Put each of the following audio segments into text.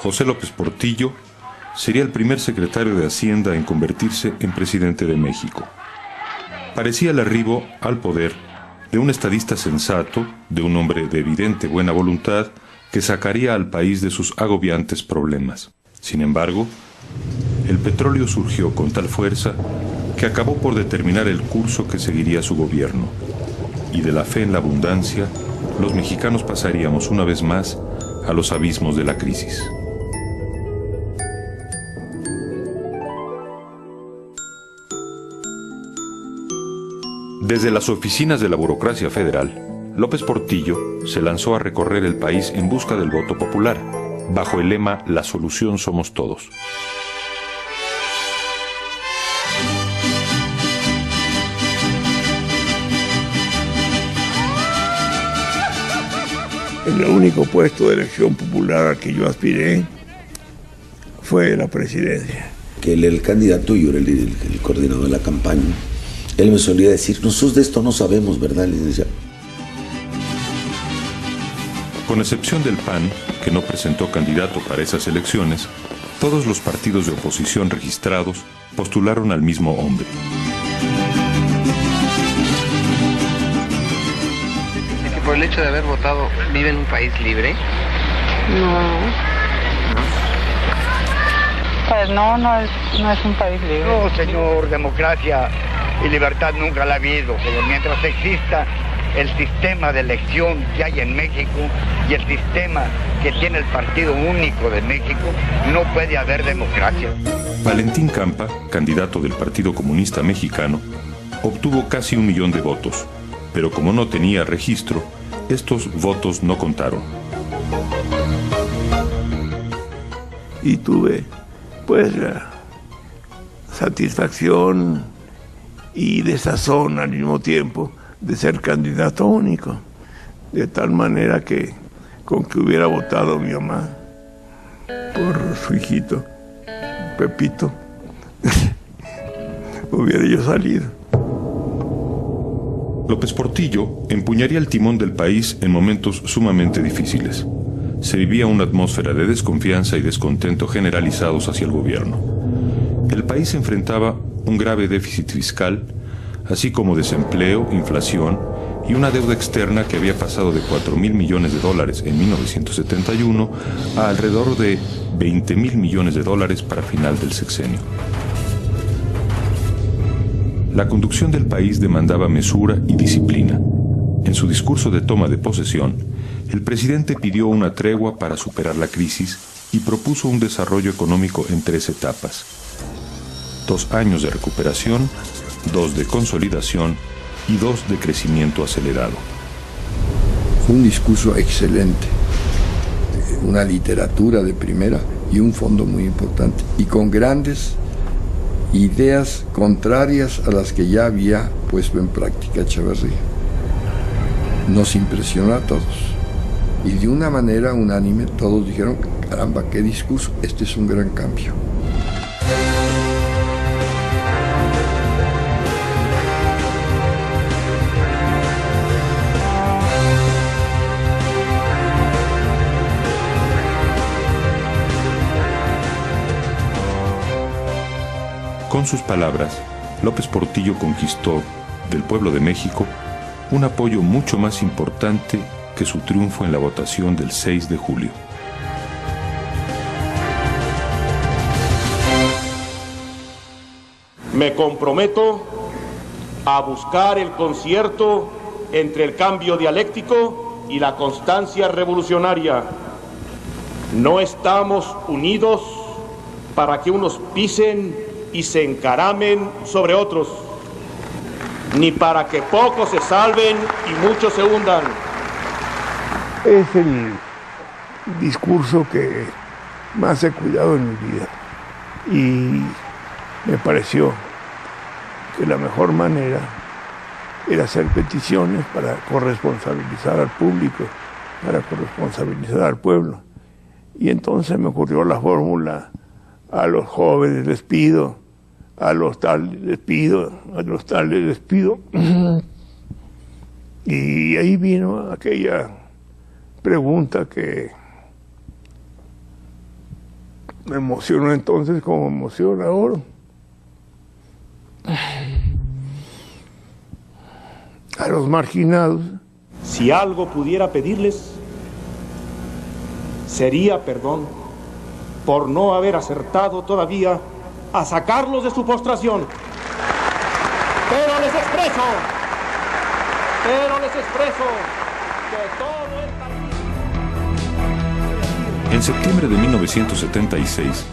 José López Portillo sería el primer secretario de Hacienda en convertirse en presidente de México. Parecía el arribo al poder de un estadista sensato, de un hombre de evidente buena voluntad que sacaría al país de sus agobiantes problemas. Sin embargo, el petróleo surgió con tal fuerza que acabó por determinar el curso que seguiría su gobierno. Y de la fe en la abundancia, los mexicanos pasaríamos una vez más a los abismos de la crisis. Desde las oficinas de la burocracia federal, López Portillo se lanzó a recorrer el país en busca del voto popular, bajo el lema "La solución somos todos". El único puesto de elección popular al que yo aspiré fue la presidencia. Que él era el candidato y yo era el coordinador de la campaña. Él me solía decir, nosotros de esto no sabemos, ¿verdad, licenciado? Con excepción del PAN, que no presentó candidato para esas elecciones, todos los partidos de oposición registrados postularon al mismo hombre. ¿Por el hecho de haber votado vive en un país libre? No. Pues no es un país libre. No, señor, democracia y libertad nunca la ha habido, pero mientras exista el sistema de elección que hay en México y el sistema que tiene el Partido Único de México, no puede haber democracia. Valentín Campa, candidato del Partido Comunista Mexicano, obtuvo casi 1 millón de votos, pero como no tenía registro, estos votos no contaron. Y tuve, pues, la satisfacción y desazón al mismo tiempo de ser candidato único, de tal manera que con que hubiera votado mi mamá por su hijito Pepito hubiera yo salido. López Portillo empuñaría el timón del país en momentos sumamente difíciles. Se vivía una atmósfera de desconfianza y descontento generalizados hacia el gobierno. El país enfrentaba un grave déficit fiscal, así como desempleo, inflación y una deuda externa que había pasado de $4,000 millones en 1971 a alrededor de $20,000 millones para final del sexenio. La conducción del país demandaba mesura y disciplina. En su discurso de toma de posesión, el presidente pidió una tregua para superar la crisis y propuso un desarrollo económico en 3 etapas: 2 años de recuperación, 2 de consolidación y 2 de crecimiento acelerado. Fue un discurso excelente, una literatura de primera y un fondo muy importante, y con grandes ideas contrarias a las que ya había puesto en práctica Echeverría. Nos impresionó a todos, y de una manera unánime todos dijeron, caramba, qué discurso, este es un gran cambio. Con sus palabras, López Portillo conquistó del pueblo de México un apoyo mucho más importante que su triunfo en la votación del 6 de julio. Me comprometo a buscar el concierto entre el cambio dialéctico y la constancia revolucionaria. No estamos unidos para que unos pisen y se encaramen sobre otros, ni para que pocos se salven y muchos se hundan. Es el discurso que más he cuidado en mi vida, y me pareció que la mejor manera era hacer peticiones para corresponsabilizar al público, para corresponsabilizar al pueblo. Y entonces me ocurrió la fórmula: a los jóvenes les pido, a los tales les pido, a los tales les pido. Y ahí vino aquella pregunta que Me emocionó entonces como me emociona ahora. A los marginados. Si algo pudiera pedirles, sería perdón por no haber acertado todavía a sacarlos de su postración. Pero les expreso que todo el país... En septiembre de 1976,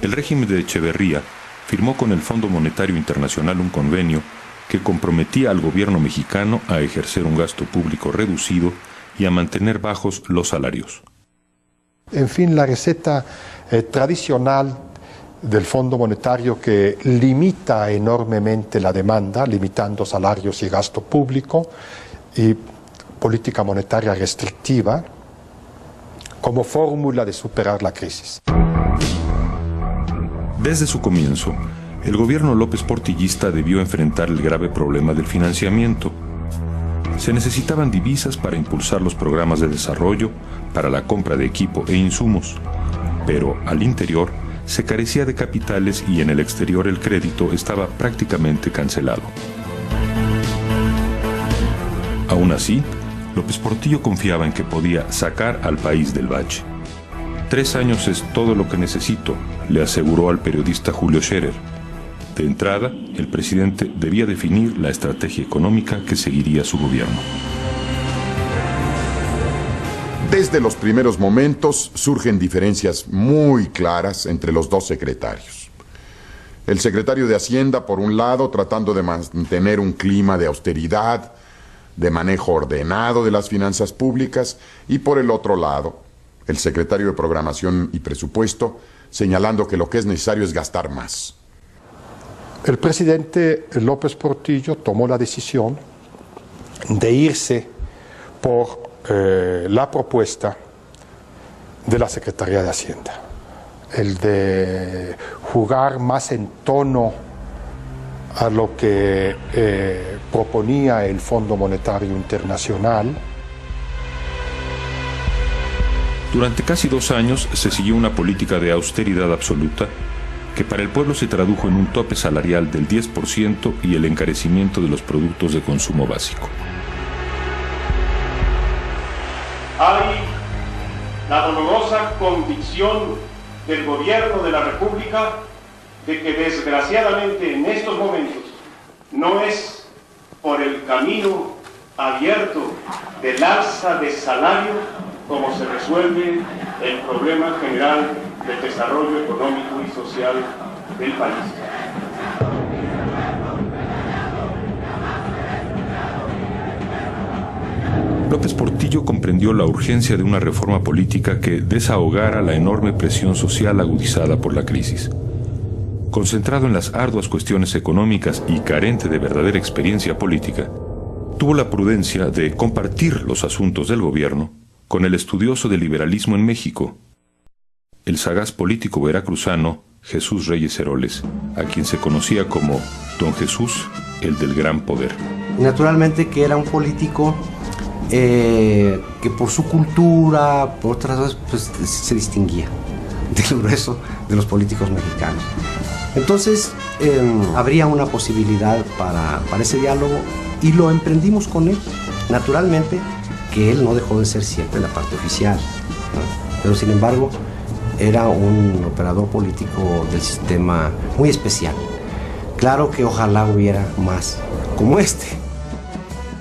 el régimen de Echeverría firmó con el Fondo Monetario Internacional un convenio que comprometía al gobierno mexicano a ejercer un gasto público reducido y a mantener bajos los salarios. En fin, la receta tradicional del Fondo Monetario que limita enormemente la demanda, limitando salarios y gasto público, y política monetaria restrictiva como fórmula de superar la crisis. Desde su comienzo, el gobierno López Portillista debió enfrentar el grave problema del financiamiento. Se necesitaban divisas para impulsar los programas de desarrollo, para la compra de equipo e insumos, pero al interior se carecía de capitales y en el exterior el crédito estaba prácticamente cancelado. Aún así, López Portillo confiaba en que podía sacar al país del bache. 3 años es todo lo que necesito, le aseguró al periodista Julio Scherer. De entrada, el presidente debía definir la estrategia económica que seguiría su gobierno. Desde los primeros momentos surgen diferencias muy claras entre los dos secretarios. El secretario de Hacienda, por un lado, tratando de mantener un clima de austeridad, de manejo ordenado de las finanzas públicas, y por el otro lado, el secretario de Programación y Presupuesto, señalando que lo que es necesario es gastar más. El presidente López Portillo tomó la decisión de irse por la propuesta de la Secretaría de Hacienda, el de jugar más en tono a lo que proponía el Fondo Monetario Internacional. Durante casi 2 años se siguió una política de austeridad absoluta que para el pueblo se tradujo en un tope salarial del 10% y el encarecimiento de los productos de consumo básico. Hay la dolorosa convicción del gobierno de la República de que desgraciadamente en estos momentos no es por el camino abierto del alza de salario como se resuelve el problema general del desarrollo económico y social del país. López Portillo comprendió la urgencia de una reforma política que desahogara la enorme presión social agudizada por la crisis. Concentrado en las arduas cuestiones económicas y carente de verdadera experiencia política, tuvo la prudencia de compartir los asuntos del gobierno con el estudioso del liberalismo en México, el sagaz político veracruzano Jesús Reyes Heroles, a quien se conocía como Don Jesús, el del gran poder. Naturalmente que era un político que por su cultura, por otras cosas, pues, se distinguía del grueso de los políticos mexicanos. Entonces, habría una posibilidad para ese diálogo y lo emprendimos con él. Naturalmente que él no dejó de ser siempre la parte oficial, ¿no? Pero sin embargo era un operador político del sistema muy especial. Claro que ojalá hubiera más como este.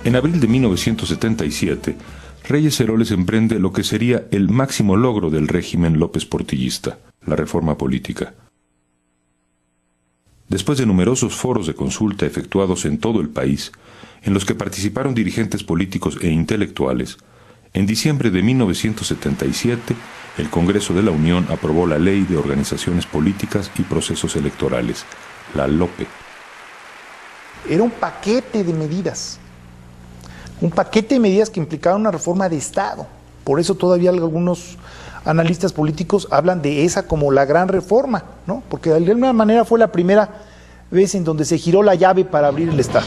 En abril de 1977, Reyes Heroles emprende lo que sería el máximo logro del régimen López Portillista, la reforma política. Después de numerosos foros de consulta efectuados en todo el país, en los que participaron dirigentes políticos e intelectuales, en diciembre de 1977, el Congreso de la Unión aprobó la Ley de Organizaciones Políticas y Procesos Electorales, la LOPE. Era un paquete de medidas. Un paquete de medidas que implicaban una reforma de Estado. Por eso todavía algunos analistas políticos hablan de esa como la gran reforma, ¿no? Porque de alguna manera fue la primera vez en donde se giró la llave para abrir el Estado.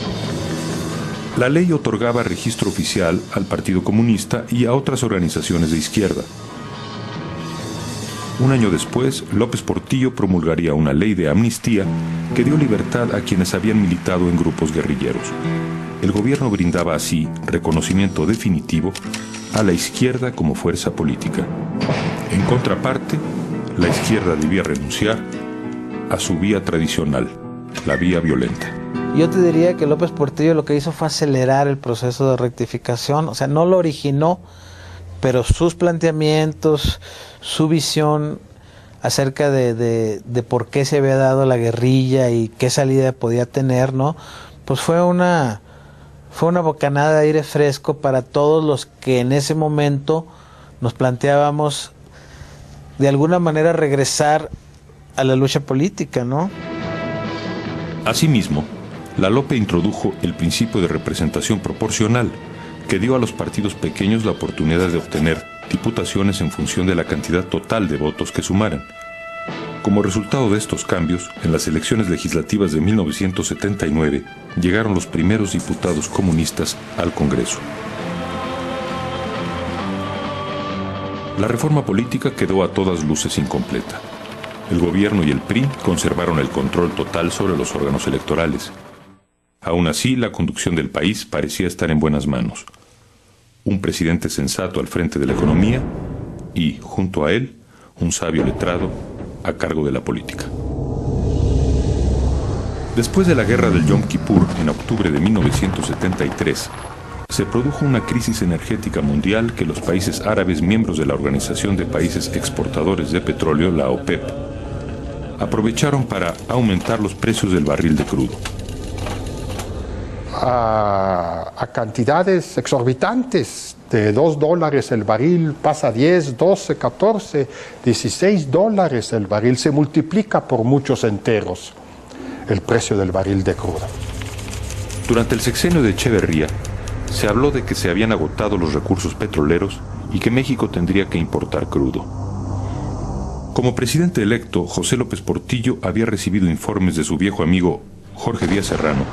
La ley otorgaba registro oficial al Partido Comunista y a otras organizaciones de izquierda. Un año después, López Portillo promulgaría una ley de amnistía que dio libertad a quienes habían militado en grupos guerrilleros. El gobierno brindaba así reconocimiento definitivo a la izquierda como fuerza política. En contraparte, la izquierda debía renunciar a su vía tradicional, la vía violenta. Yo te diría que López Portillo lo que hizo fue acelerar el proceso de rectificación, o sea, no lo originó, pero sus planteamientos, su visión acerca de por qué se había dado la guerrilla y qué salida podía tener, ¿no? Pues fue una bocanada de aire fresco para todos los que en ese momento nos planteábamos de alguna manera regresar a la lucha política, ¿no? Asimismo, la Lope introdujo el principio de representación proporcional, que dio a los partidos pequeños la oportunidad de obtener diputaciones en función de la cantidad total de votos que sumaran. Como resultado de estos cambios, en las elecciones legislativas de 1979 llegaron los primeros diputados comunistas al Congreso. La reforma política quedó a todas luces incompleta. El gobierno y el PRI conservaron el control total sobre los órganos electorales. Aún así, la conducción del país parecía estar en buenas manos. Un presidente sensato al frente de la economía y, junto a él, un sabio letrado a cargo de la política. Después de la guerra del Yom Kippur, en octubre de 1973, se produjo una crisis energética mundial que los países árabes, miembros de la Organización de Países Exportadores de Petróleo, la OPEP, aprovecharon para aumentar los precios del barril de crudo. A cantidades exorbitantes, de $2 el barril, pasa a 10, 12, 14, $16 el barril, se multiplica por muchos enteros el precio del barril de crudo. Durante el sexenio de Echeverría, se habló de que se habían agotado los recursos petroleros y que México tendría que importar crudo. Como presidente electo, José López Portillo había recibido informes de su viejo amigo Jorge Díaz Serrano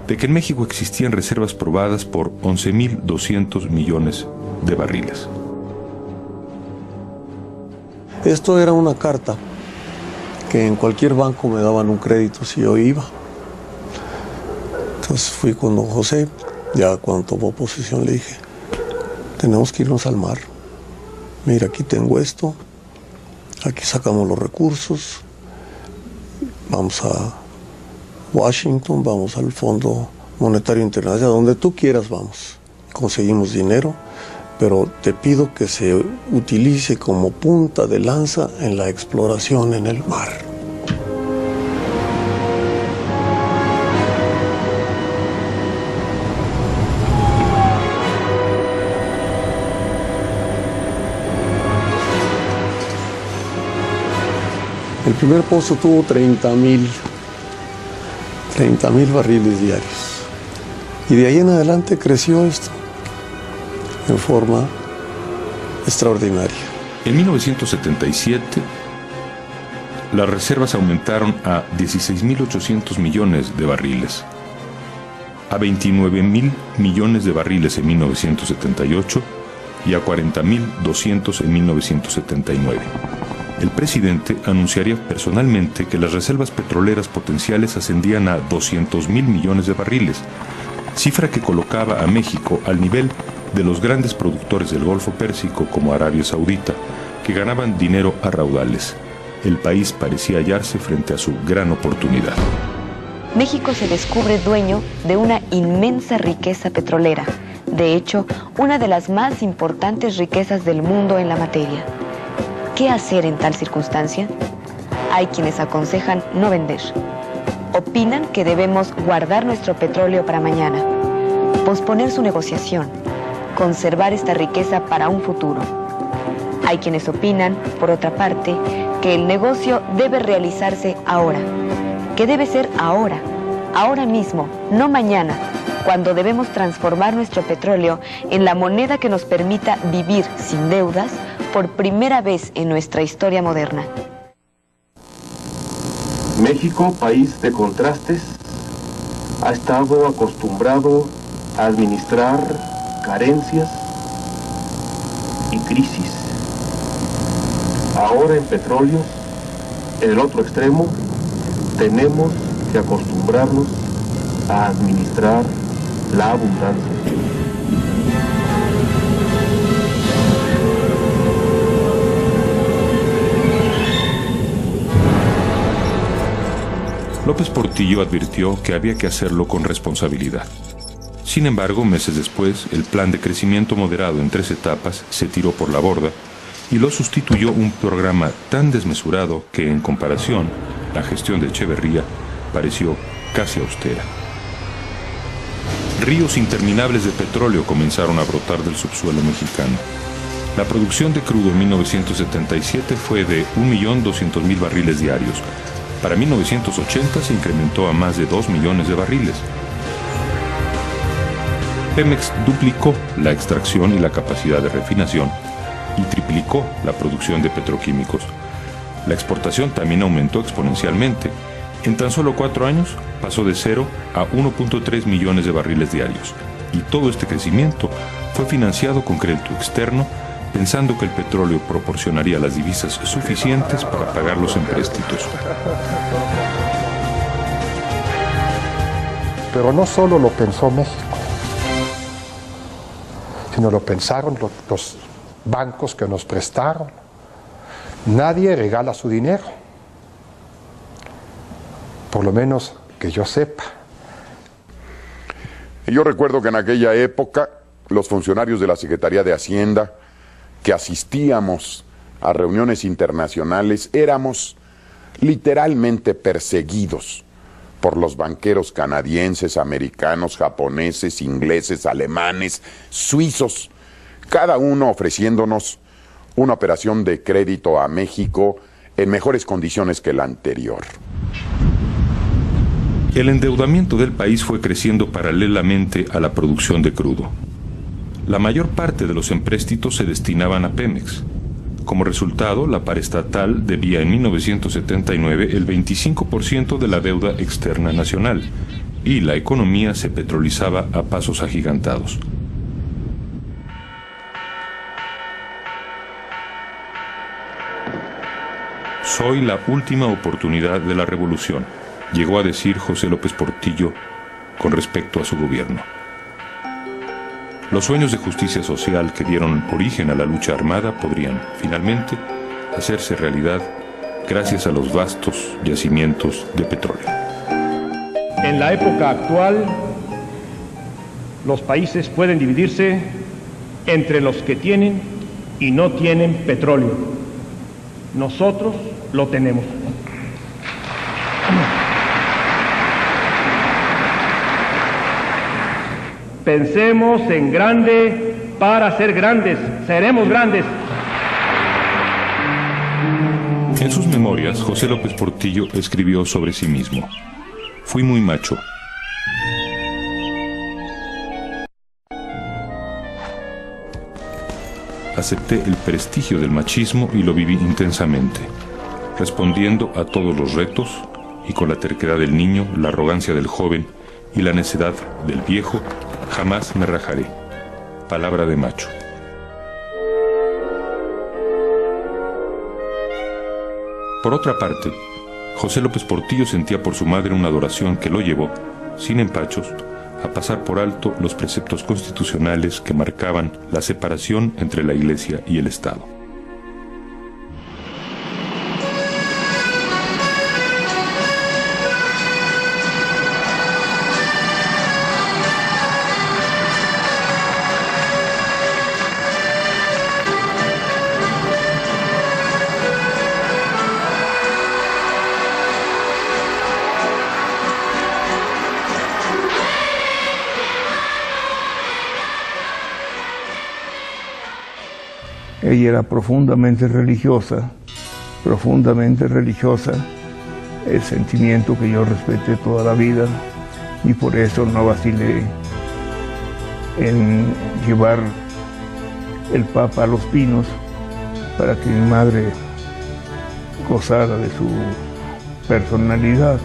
de que en México existían reservas probadas por 11.200 millones de barriles. Esto era una carta que en cualquier banco me daban un crédito si yo iba. Entonces fui con don José, ya cuando tomó posesión le dije, tenemos que irnos al mar. Mira, aquí tengo esto, aquí sacamos los recursos, vamos a Washington, vamos al Fondo Monetario Internacional, donde tú quieras vamos. Conseguimos dinero, pero te pido que se utilice como punta de lanza en la exploración en el mar. El primer pozo tuvo 30,000 barriles diarios. Y de ahí en adelante creció esto en forma extraordinaria. En 1977, las reservas aumentaron a 16.800 millones de barriles, a 29.000 millones de barriles en 1978 y a 40.200 en 1979. El presidente anunciaría personalmente que las reservas petroleras potenciales ascendían a 200.000 millones de barriles, cifra que colocaba a México al nivel de los grandes productores del Golfo Pérsico como Arabia Saudita, que ganaban dinero a raudales. El país parecía hallarse frente a su gran oportunidad. México se descubre dueño de una inmensa riqueza petrolera, de hecho, una de las más importantes riquezas del mundo en la materia. ¿Qué hacer en tal circunstancia? Hay quienes aconsejan no vender. Opinan que debemos guardar nuestro petróleo para mañana, posponer su negociación, conservar esta riqueza para un futuro. Hay quienes opinan, por otra parte, que el negocio debe realizarse ahora, que debe ser ahora, ahora mismo, no mañana, cuando debemos transformar nuestro petróleo en la moneda que nos permita vivir sin deudas por primera vez en nuestra historia moderna. México, país de contrastes, ha estado acostumbrado a administrar carencias y crisis. Ahora en petróleo, en el otro extremo, tenemos que acostumbrarnos a administrar la abundancia. López Portillo advirtió que había que hacerlo con responsabilidad. Sin embargo, meses después, el plan de crecimiento moderado en 3 etapas se tiró por la borda y lo sustituyó un programa tan desmesurado que, en comparación, la gestión de Echeverría pareció casi austera. Ríos interminables de petróleo comenzaron a brotar del subsuelo mexicano. La producción de crudo en 1977 fue de 1.200.000 barriles diarios. Para 1980 se incrementó a más de 2 millones de barriles. Pemex duplicó la extracción y la capacidad de refinación y triplicó la producción de petroquímicos. La exportación también aumentó exponencialmente. En tan solo 4 años pasó de 0 a 1.3 millones de barriles diarios. Y todo este crecimiento fue financiado con crédito externo, pensando que el petróleo proporcionaría las divisas suficientes para pagar los empréstitos. Pero no solo lo pensó México, sino lo pensaron los bancos que nos prestaron. Nadie regala su dinero, por lo menos que yo sepa. Yo recuerdo que en aquella época los funcionarios de la Secretaría de Hacienda que asistíamos a reuniones internacionales éramos literalmente perseguidos por los banqueros canadienses, americanos, japoneses, ingleses, alemanes, suizos, cada uno ofreciéndonos una operación de crédito a México en mejores condiciones que la anterior. El endeudamiento del país fue creciendo paralelamente a la producción de crudo. La mayor parte de los empréstitos se destinaban a Pemex. Como resultado, la paraestatal debía en 1979 el 25% de la deuda externa nacional y la economía se petrolizaba a pasos agigantados. Soy la última oportunidad de la revolución, llegó a decir José López Portillo con respecto a su gobierno. Los sueños de justicia social que dieron origen a la lucha armada podrían, finalmente, hacerse realidad gracias a los vastos yacimientos de petróleo. En la época actual, los países pueden dividirse entre los que tienen y no tienen petróleo. Nosotros lo tenemos. Pensemos en grande para ser grandes. Seremos grandes. En sus memorias, José López Portillo escribió sobre sí mismo: fui muy macho. Acepté el prestigio del machismo y lo viví intensamente, respondiendo a todos los retos y con la terquedad del niño, la arrogancia del joven y la necedad del viejo. Jamás me rajaré. Palabra de macho. Por otra parte, José López Portillo sentía por su madre una adoración que lo llevó, sin empachos, a pasar por alto los preceptos constitucionales que marcaban la separación entre la Iglesia y el Estado. Ella era profundamente religiosa, el sentimiento que yo respeté toda la vida y por eso no vacilé en llevar el Papa a Los Pinos para que mi madre gozara de su personalidad.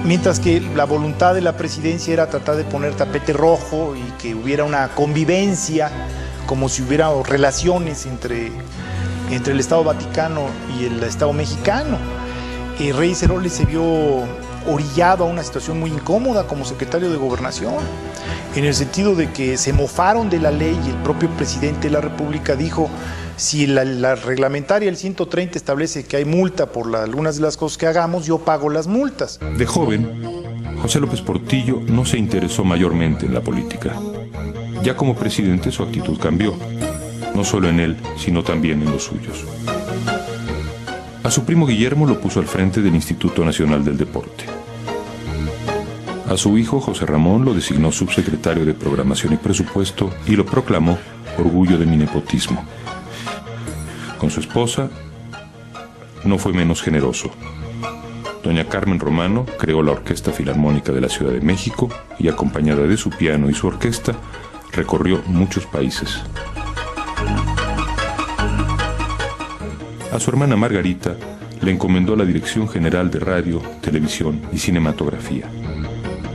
Mientras que la voluntad de la presidencia era tratar de poner tapete rojo y que hubiera una convivencia como si hubiera relaciones entre el Estado Vaticano y el Estado mexicano. Reyes Heroles se vio orillado a una situación muy incómoda como secretario de Gobernación, en el sentido de que se mofaron de la ley y el propio presidente de la República dijo: si la reglamentaria, el 130, establece que hay multa por algunas de las cosas que hagamos, yo pago las multas. De joven, José López Portillo no se interesó mayormente en la política. Ya como presidente su actitud cambió, no solo en él, sino también en los suyos. A su primo Guillermo lo puso al frente del Instituto Nacional del Deporte. A su hijo José Ramón lo designó subsecretario de Programación y Presupuesto y lo proclamó orgullo de mi nepotismo. Con su esposa no fue menos generoso. Doña Carmen Romano creó la Orquesta Filarmónica de la Ciudad de México y, acompañada de su piano y su orquesta, recorrió muchos países. A su hermana Margarita le encomendó la Dirección General de Radio, Televisión y Cinematografía.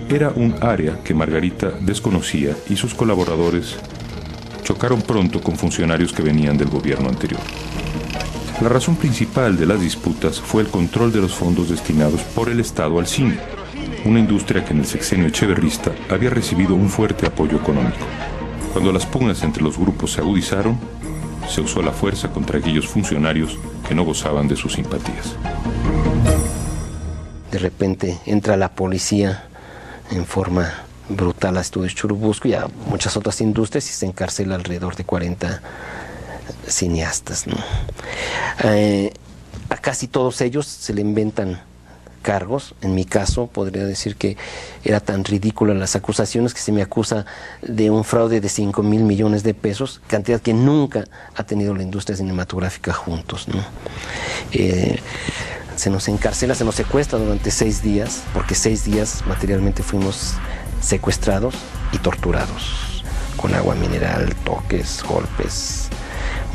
Era un área que Margarita desconocía y sus colaboradores chocaron pronto con funcionarios que venían del gobierno anterior. La razón principal de las disputas fue el control de los fondos destinados por el Estado al cine, una industria que en el sexenio echeverrista había recibido un fuerte apoyo económico. Cuando las pugnas entre los grupos se agudizaron, se usó la fuerza contra aquellos funcionarios que no gozaban de sus simpatías. De repente entra la policía en forma brutal a Estudios Churubusco y a muchas otras industrias y se encarcela alrededor de 40 cineastas, ¿no? A casi todos ellos se le inventan cargos. En mi caso podría decir que era tan ridícula las acusaciones que se me acusa de un fraude de 5,000 millones de pesos, cantidad que nunca ha tenido la industria cinematográfica juntos, ¿no? Se nos encarcela, se nos secuestra durante 6 días, porque 6 días materialmente fuimos secuestrados y torturados, con agua mineral, toques, golpes,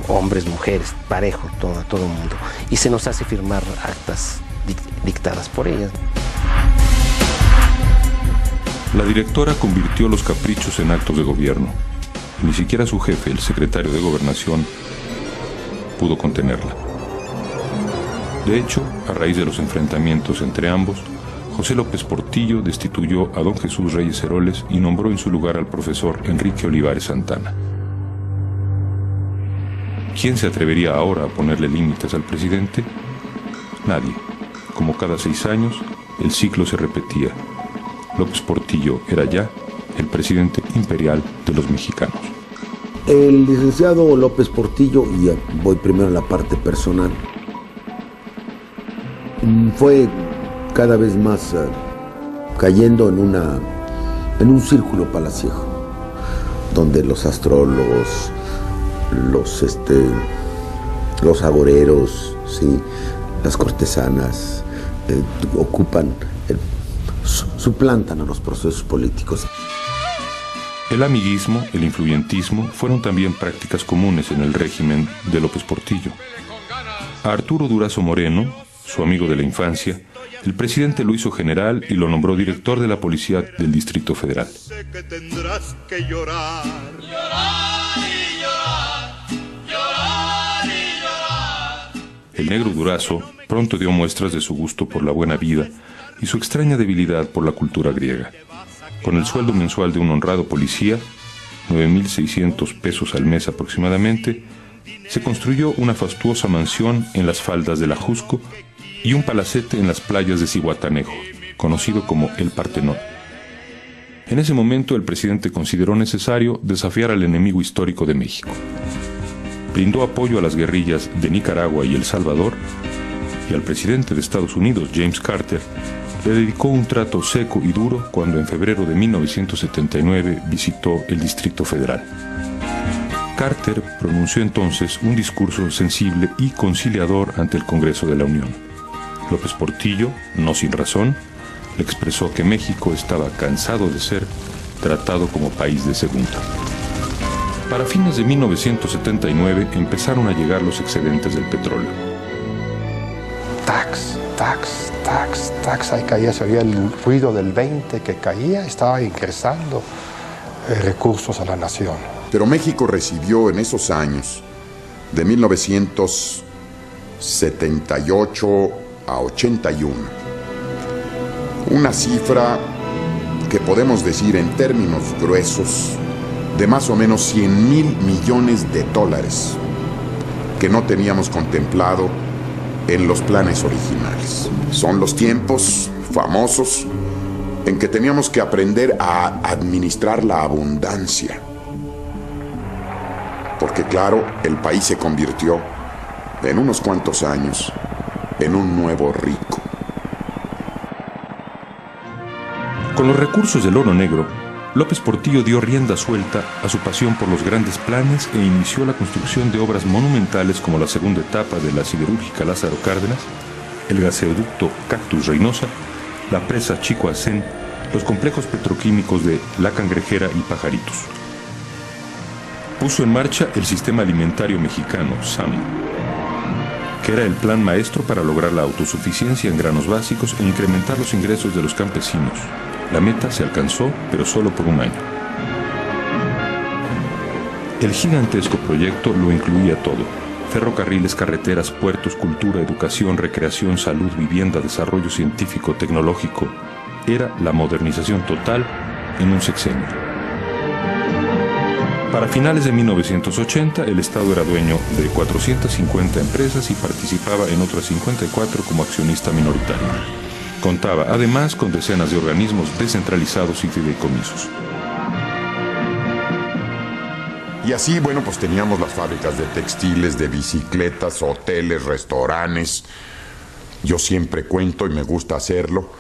hombres, mujeres, parejo, todo el mundo. Y se nos hace firmar actas dictadas por ellas. La directora convirtió los caprichos en actos de gobierno. Ni siquiera su jefe, el secretario de Gobernación, pudo contenerla. De hecho, a raíz de los enfrentamientos entre ambos, José López Portillo destituyó a don Jesús Reyes Heroles y nombró en su lugar al profesor Enrique Olivares Santana. ¿Quién se atrevería ahora a ponerle límites al presidente? Nadie. Como cada 6 años, el ciclo se repetía. López Portillo era ya el presidente imperial de los mexicanos. El licenciado López Portillo, y voy primero a la parte personal, fue cada vez más cayendo en un círculo palaciejo, donde los astrólogos, los agoreros, ¿sí?, las cortesanas suplantan a los procesos políticos. El amiguismo, el influyentismo fueron también prácticas comunes en el régimen de López Portillo. A Arturo Durazo Moreno, su amigo de la infancia, el presidente lo hizo general y lo nombró director de la Policía del Distrito Federal. Sé que tendrás que llorar. El negro Durazo pronto dio muestras de su gusto por la buena vida y su extraña debilidad por la cultura griega. Con el sueldo mensual de un honrado policía, 9,600 pesos al mes aproximadamente, se construyó una fastuosa mansión en las faldas del Ajusco y un palacete en las playas de Zihuatanejo, conocido como el Partenón. En ese momento el presidente consideró necesario desafiar al enemigo histórico de México. Brindó apoyo a las guerrillas de Nicaragua y El Salvador, y al presidente de Estados Unidos, James Carter, le dedicó un trato seco y duro cuando en febrero de 1979 visitó el Distrito Federal. Carter pronunció entonces un discurso sensible y conciliador ante el Congreso de la Unión. López Portillo, no sin razón, le expresó que México estaba cansado de ser tratado como país de segunda. Para fines de 1979 empezaron a llegar los excedentes del petróleo. Ahí caía, se oía el ruido del 20 que caía, estaba ingresando recursos a la nación. Pero México recibió en esos años, de 1978 a 81, una cifra que podemos decir en términos gruesos de más o menos 100,000 millones de dólares que no teníamos contemplado en los planes originales. Son los tiempos famosos en que teníamos que aprender a administrar la abundancia. Porque claro, el país se convirtió en unos cuantos años en un nuevo rico. Con los recursos del oro negro, López Portillo dio rienda suelta a su pasión por los grandes planes e inició la construcción de obras monumentales como la segunda etapa de la siderúrgica Lázaro Cárdenas, el gasoducto Cactus Reynosa, la presa Chicoacén, los complejos petroquímicos de La Cangrejera y Pajaritos. Puso en marcha el Sistema Alimentario Mexicano, SAM, que era el plan maestro para lograr la autosuficiencia en granos básicos e incrementar los ingresos de los campesinos. La meta se alcanzó, pero solo por un año. El gigantesco proyecto lo incluía todo: ferrocarriles, carreteras, puertos, cultura, educación, recreación, salud, vivienda, desarrollo científico, tecnológico. Era la modernización total en un sexenio. Para finales de 1980, el Estado era dueño de 450 empresas y participaba en otras 54 como accionista minoritario. Contaba además con decenas de organismos descentralizados y fideicomisos. Y así, bueno, pues teníamos las fábricas de textiles, de bicicletas, hoteles, restaurantes. Yo siempre cuento, y me gusta hacerlo,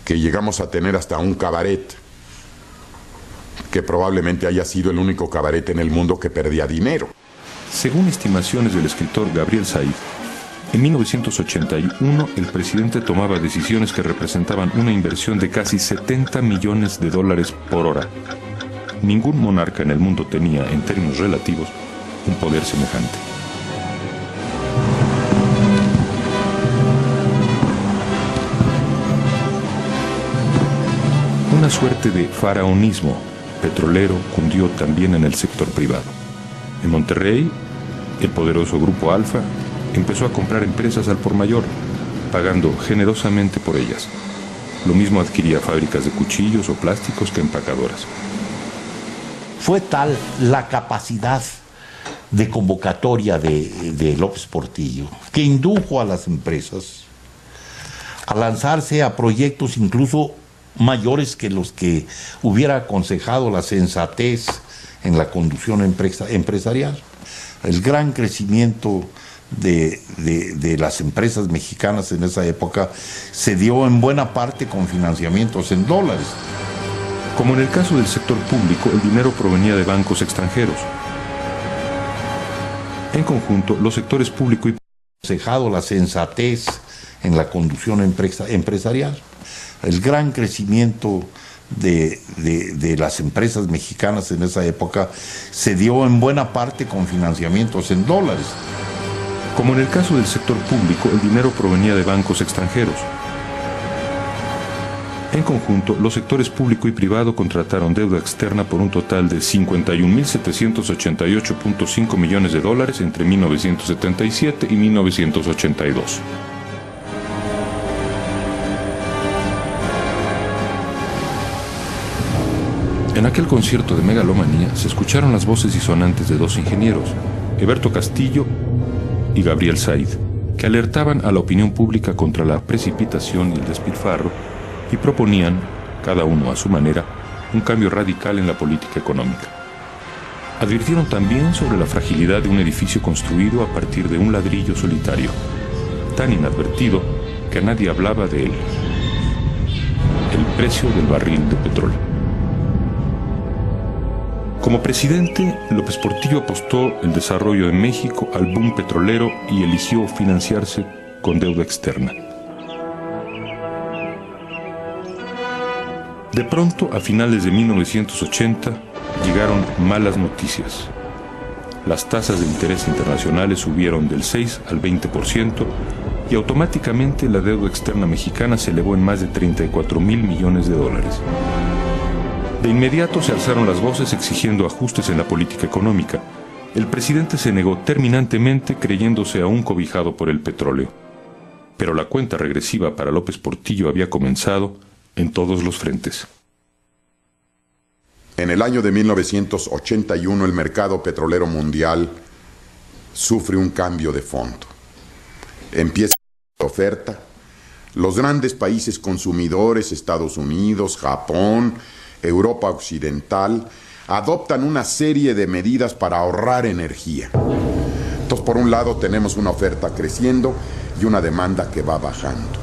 que llegamos a tener hasta un cabaret, que probablemente haya sido el único cabaret en el mundo que perdía dinero. Según estimaciones del escritor Gabriel Said, en 1981 el presidente tomaba decisiones que representaban una inversión de casi 70 millones de dólares por hora. Ningún monarca en el mundo tenía, en términos relativos, un poder semejante. Una suerte de faraonismo petrolero cundió también en el sector privado. En Monterrey, el poderoso Grupo Alfa empezó a comprar empresas al por mayor, pagando generosamente por ellas. Lo mismo adquiría fábricas de cuchillos o plásticos que empacadoras. Fue tal la capacidad de convocatoria de López Portillo que indujo a las empresas a lanzarse a proyectos incluso mayores que los que hubiera aconsejado la sensatez en la conducción empresarial. El gran crecimiento de las empresas mexicanas en esa época se dio en buena parte con financiamientos en dólares. Como en el caso del sector público, el dinero provenía de bancos extranjeros. En conjunto, los sectores público y aconsejado la sensatez en la conducción empresarial. El gran crecimiento de las empresas mexicanas en esa época se dio en buena parte con financiamientos en dólares. Como en el caso del sector público, el dinero provenía de bancos extranjeros. En conjunto, los sectores público y privado contrataron deuda externa por un total de 51.788.5 millones de dólares entre 1977 y 1982. En aquel concierto de megalomanía se escucharon las voces disonantes de dos ingenieros, Eberto Castillo y Gabriel Said, que alertaban a la opinión pública contra la precipitación y el despilfarro y proponían, cada uno a su manera, un cambio radical en la política económica. Advirtieron también sobre la fragilidad de un edificio construido a partir de un ladrillo solitario, tan inadvertido que nadie hablaba de él: el precio del barril de petróleo. Como presidente, López Portillo apostó el desarrollo de México al boom petrolero y eligió financiarse con deuda externa. De pronto, a finales de 1980, llegaron malas noticias. Las tasas de interés internacionales subieron del 6 al 20% y automáticamente la deuda externa mexicana se elevó en más de 34 mil millones de dólares. De inmediato se alzaron las voces exigiendo ajustes en la política económica. El presidente se negó terminantemente, creyéndose aún cobijado por el petróleo. Pero la cuenta regresiva para López Portillo había comenzado en todos los frentes. En el año de 1981 el mercado petrolero mundial sufre un cambio de fondo. Empieza la oferta. Los grandes países consumidores, Estados Unidos, Japón, Europa Occidental, adoptan una serie de medidas para ahorrar energía. Entonces, por un lado tenemos una oferta creciendo y una demanda que va bajando.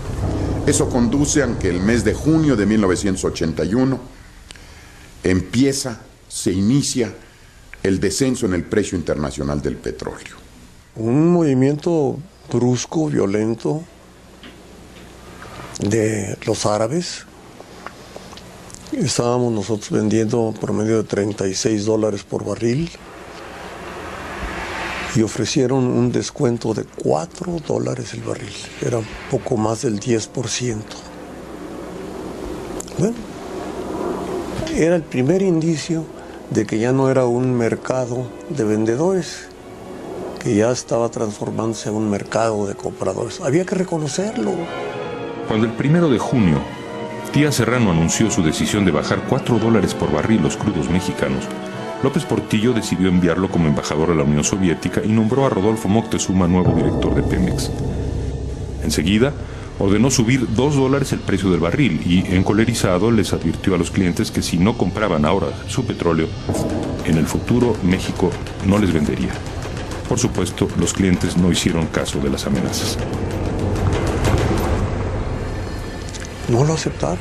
Eso conduce a que el mes de junio de 1981 se inicia el descenso en el precio internacional del petróleo. Un movimiento brusco, violento de los árabes. Estábamos nosotros vendiendo promedio de $36 por barril y ofrecieron un descuento de $4 el barril. Era un poco más del 10%. Bueno, era el primer indicio de que ya no era un mercado de vendedores, que ya estaba transformándose en un mercado de compradores. Había que reconocerlo. Cuando el 1 de junio, Díaz Serrano anunció su decisión de bajar $4 por barril los crudos mexicanos, López Portillo decidió enviarlo como embajador a la Unión Soviética y nombró a Rodolfo Moctezuma nuevo director de Pemex. Enseguida, ordenó subir $2 el precio del barril y, encolerizado, les advirtió a los clientes que si no compraban ahora su petróleo, en el futuro México no les vendería. Por supuesto, los clientes no hicieron caso de las amenazas. No lo aceptaron.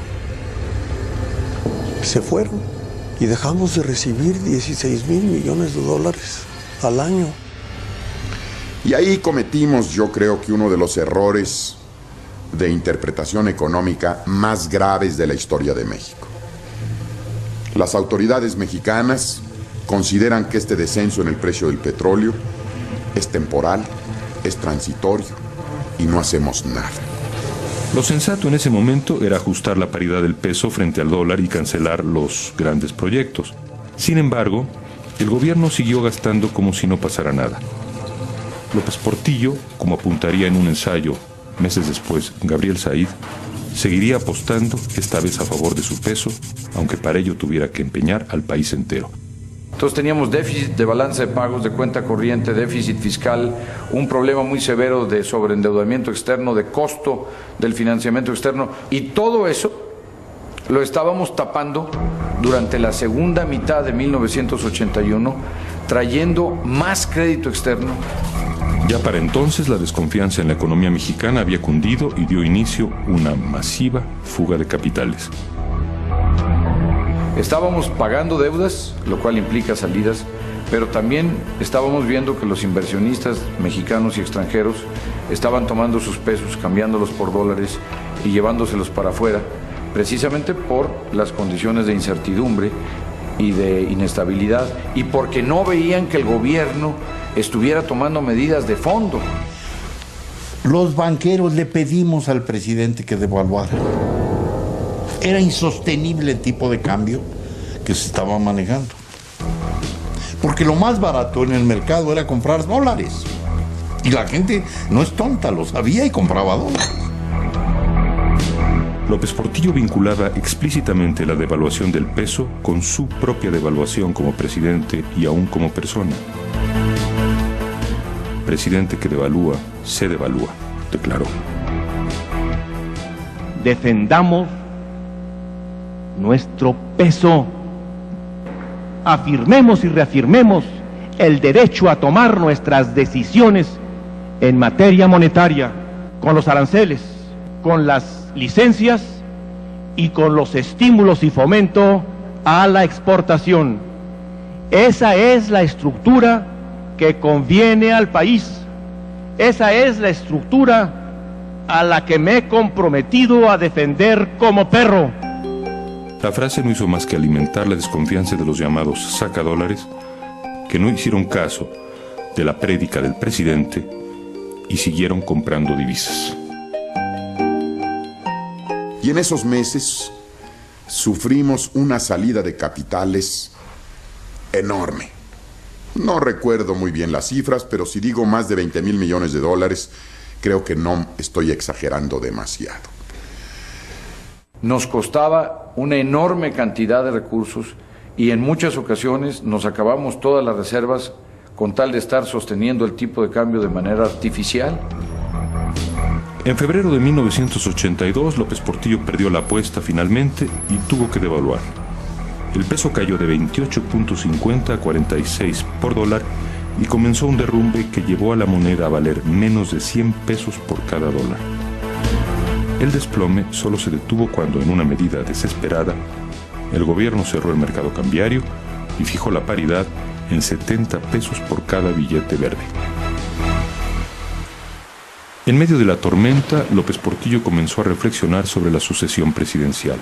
Se fueron y dejamos de recibir $16,000 millones al año. Y ahí cometimos, yo creo que uno de los errores de interpretación económica más graves de la historia de México. Las autoridades mexicanas consideran que este descenso en el precio del petróleo es temporal, es transitorio y no hacemos nada. Lo sensato en ese momento era ajustar la paridad del peso frente al dólar y cancelar los grandes proyectos. Sin embargo, el gobierno siguió gastando como si no pasara nada. López Portillo, como apuntaría en un ensayo meses después Gabriel Said, seguiría apostando, esta vez a favor de su peso, aunque para ello tuviera que empeñar al país entero. Entonces teníamos déficit de balanza de pagos, de cuenta corriente, déficit fiscal, un problema muy severo de sobreendeudamiento externo, de costo del financiamiento externo, y todo eso lo estábamos tapando durante la segunda mitad de 1981, trayendo más crédito externo. Ya para entonces la desconfianza en la economía mexicana había cundido y dio inicio una masiva fuga de capitales. Estábamos pagando deudas, lo cual implica salidas, pero también estábamos viendo que los inversionistas mexicanos y extranjeros estaban tomando sus pesos, cambiándolos por dólares y llevándoselos para afuera, precisamente por las condiciones de incertidumbre y de inestabilidad, y porque no veían que el gobierno estuviera tomando medidas de fondo. Los banqueros le pedimos al presidente que devaluara. Era insostenible el tipo de cambio que se estaba manejando. Porque lo más barato en el mercado era comprar dólares. Y la gente no es tonta, lo sabía y compraba dólares. López Portillo vinculaba explícitamente la devaluación del peso con su propia devaluación como presidente y aún como persona. Presidente que devalúa, se devalúa, declaró. Defendamos nuestro peso. Afirmemos y reafirmemos el derecho a tomar nuestras decisiones en materia monetaria, con los aranceles, con las licencias y con los estímulos y fomento a la exportación. Esa es la estructura que conviene al país. Esa es la estructura a la que me he comprometido a defender como perro. La frase no hizo más que alimentar la desconfianza de los llamados sacadólares, que no hicieron caso de la prédica del presidente y siguieron comprando divisas. Y en esos meses sufrimos una salida de capitales enorme. No recuerdo muy bien las cifras, pero si digo más de 20,000 millones de dólares, creo que no estoy exagerando demasiado. Nos costaba una enorme cantidad de recursos y en muchas ocasiones nos acabamos todas las reservas con tal de estar sosteniendo el tipo de cambio de manera artificial. En febrero de 1982, López Portillo perdió la apuesta finalmente y tuvo que devaluar. El peso cayó de 28.50 a 46 por dólar y comenzó un derrumbe que llevó a la moneda a valer menos de 100 pesos por cada dólar. El desplome solo se detuvo cuando, en una medida desesperada, el gobierno cerró el mercado cambiario y fijó la paridad en 70 pesos por cada billete verde. En medio de la tormenta, López Portillo comenzó a reflexionar sobre la sucesión presidencial.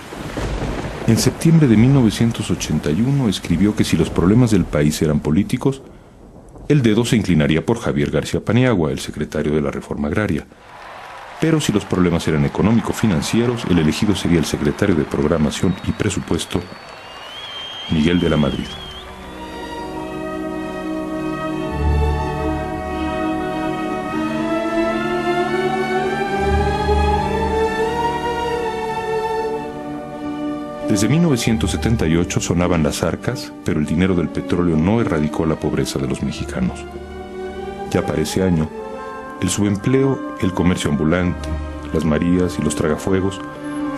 En septiembre de 1981 escribió que si los problemas del país eran políticos, el dedo se inclinaría por Javier García Paniagua, el secretario de la Reforma Agraria. Pero si los problemas eran económico-financieros, el elegido sería el secretario de Programación y Presupuesto, Miguel de la Madrid. Desde 1978 sonaban las arcas, pero el dinero del petróleo no erradicó la pobreza de los mexicanos. Ya para ese año, el subempleo, el comercio ambulante, las marías y los tragafuegos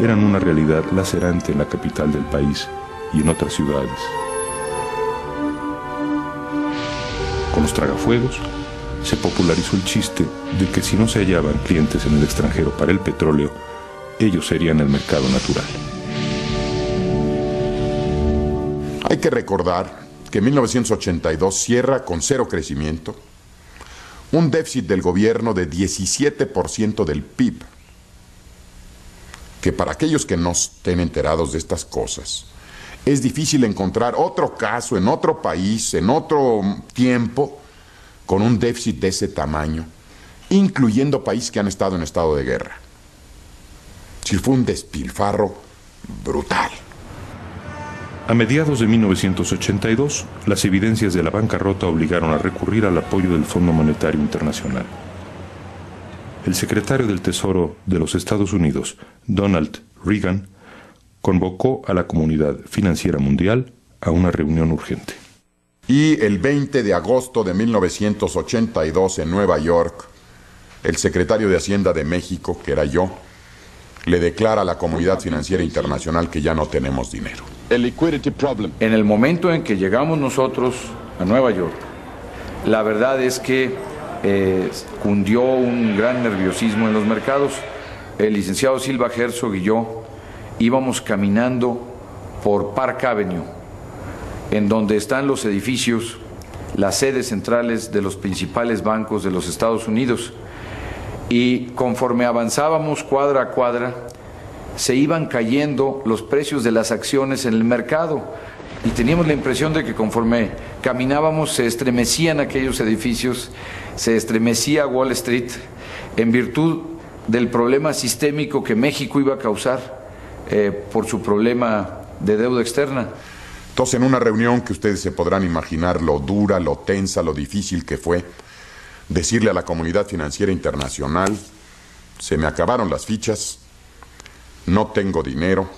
eran una realidad lacerante en la capital del país y en otras ciudades. Con los tragafuegos, se popularizó el chiste de que si no se hallaban clientes en el extranjero para el petróleo, ellos serían el mercado natural. Hay que recordar que 1982 cierra con cero crecimiento, un déficit del gobierno de 17% del PIB, que para aquellos que no estén enterados de estas cosas, es difícil encontrar otro caso en otro país, en otro tiempo, con un déficit de ese tamaño, incluyendo países que han estado en estado de guerra. Sí, fue un despilfarro brutal. A mediados de 1982, las evidencias de la bancarrota obligaron a recurrir al apoyo del Fondo Monetario Internacional. El secretario del Tesoro de los Estados Unidos, Donald Reagan, convocó a la comunidad financiera mundial a una reunión urgente. Y el 20 de agosto de 1982 en Nueva York, el secretario de Hacienda de México, que era yo, le declara a la comunidad financiera internacional que ya no tenemos dinero. En el momento en que llegamos nosotros a Nueva York, la verdad es que cundió un gran nerviosismo en los mercados. El licenciado Silva Herzog y yo íbamos caminando por Park Avenue, en donde están los edificios, las sedes centrales de los principales bancos de los Estados Unidos. Y conforme avanzábamos cuadra a cuadra, se iban cayendo los precios de las acciones en el mercado. Y teníamos la impresión de que conforme caminábamos se estremecían aquellos edificios, se estremecía Wall Street, en virtud del problema sistémico que México iba a causar por su problema de deuda externa. Entonces, en una reunión que ustedes se podrán imaginar lo dura, lo tensa, lo difícil que fue, decirle a la comunidad financiera internacional: se me acabaron las fichas, no tengo dinero,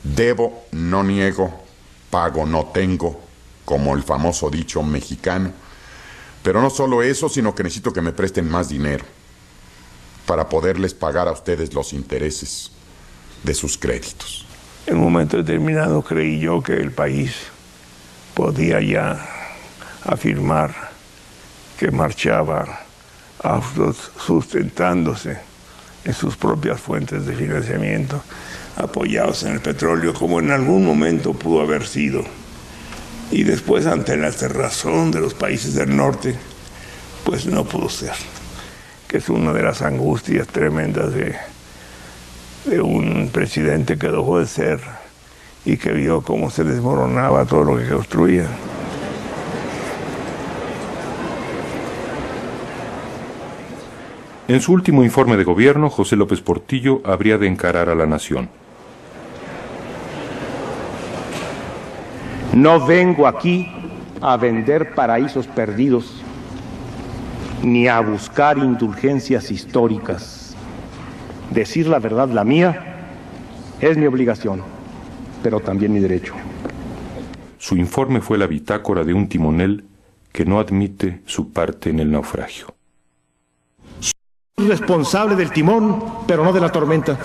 debo, no niego, pago, no tengo, como el famoso dicho mexicano. Pero no solo eso, sino que necesito que me presten más dinero para poderles pagar a ustedes los intereses de sus créditos. En un momento determinado creí yo que el país podía ya afirmar que marchaba sustentándose en sus propias fuentes de financiamiento, apoyados en el petróleo, como en algún momento pudo haber sido. Y después, ante la cerrazón de los países del norte, pues no pudo ser. Que es una de las angustias tremendas de un presidente que dejó de ser y que vio cómo se desmoronaba todo lo que construía. En su último informe de gobierno, José López Portillo habría de encarar a la nación. No vengo aquí a vender paraísos perdidos, ni a buscar indulgencias históricas. Decir la verdad, la mía, es mi obligación, pero también mi derecho. Su informe fue la bitácora de un timonel que no admite su parte en el naufragio. Soy responsable del timón, pero no de la tormenta.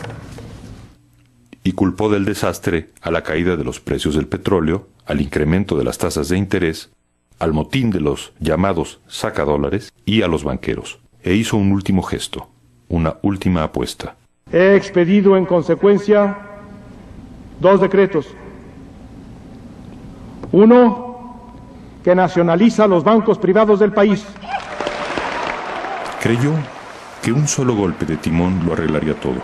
Y culpó del desastre a la caída de los precios del petróleo, al incremento de las tasas de interés, al motín de los llamados sacadólares y a los banqueros. E hizo un último gesto, una última apuesta. He expedido en consecuencia 2 decretos. Uno, que nacionaliza los bancos privados del país. Creyó que un solo golpe de timón lo arreglaría todo,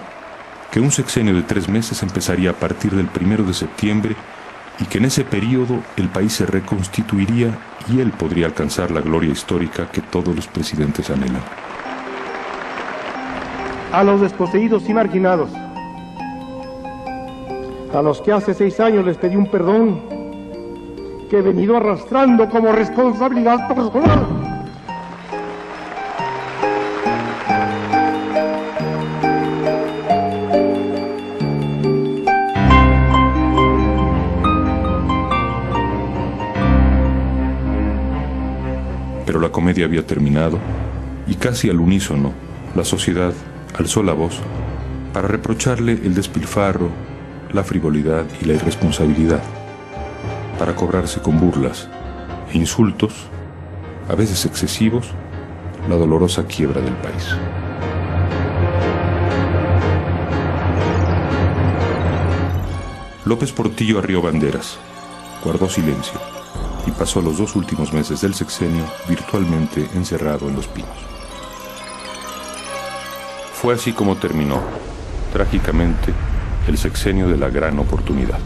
que un sexenio de 3 meses empezaría a partir del 1 de septiembre y que en ese periodo el país se reconstituiría y él podría alcanzar la gloria histórica que todos los presidentes anhelan. A los desposeídos y marginados, a los que hace 6 años les pedí un perdón que he venido arrastrando como responsabilidad personal. Pero la comedia había terminado y casi al unísono la sociedad alzó la voz para reprocharle el despilfarro, la frivolidad y la irresponsabilidad, para cobrarse con burlas e insultos, a veces excesivos, la dolorosa quiebra del país. López Portillo arrió banderas, guardó silencio y pasó los 2 últimos meses del sexenio virtualmente encerrado en Los Pinos. Fue así como terminó, trágicamente, el sexenio de la gran oportunidad.